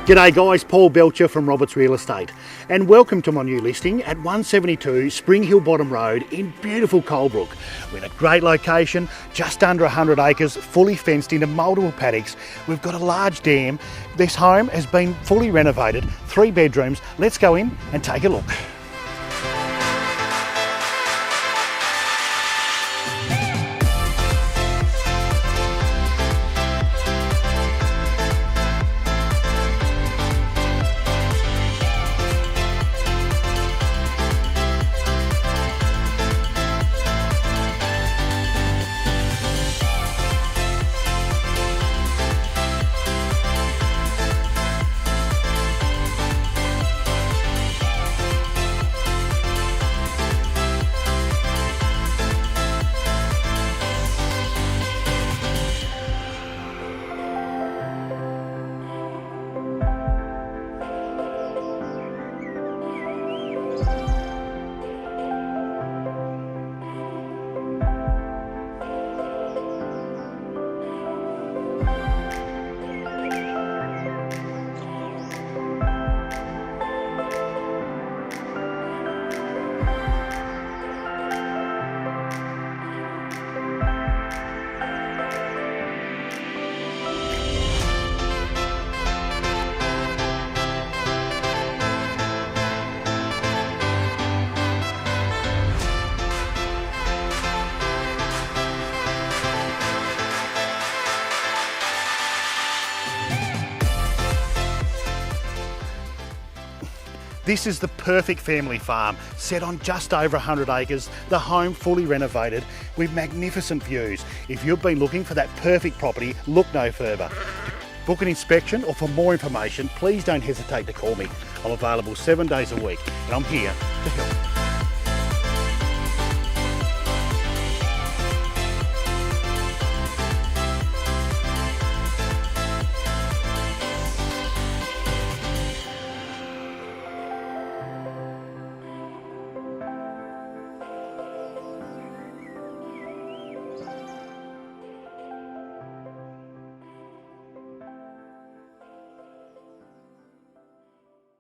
G'day guys, Paul Belcher from Roberts Real Estate, and welcome to my new listing at 172 Springhill Bottom Road in beautiful Colebrook. We're in a great location, just under 100 acres, fully fenced into multiple paddocks. We've got a large dam. This home has been fully renovated, 3 bedrooms. Let's go in and take a look. This is the perfect family farm, set on just over 100 acres, the home fully renovated with magnificent views. If you've been looking for that perfect property, look no further. To book an inspection or for more information, please don't hesitate to call me. I'm available 7 days a week and I'm here to help.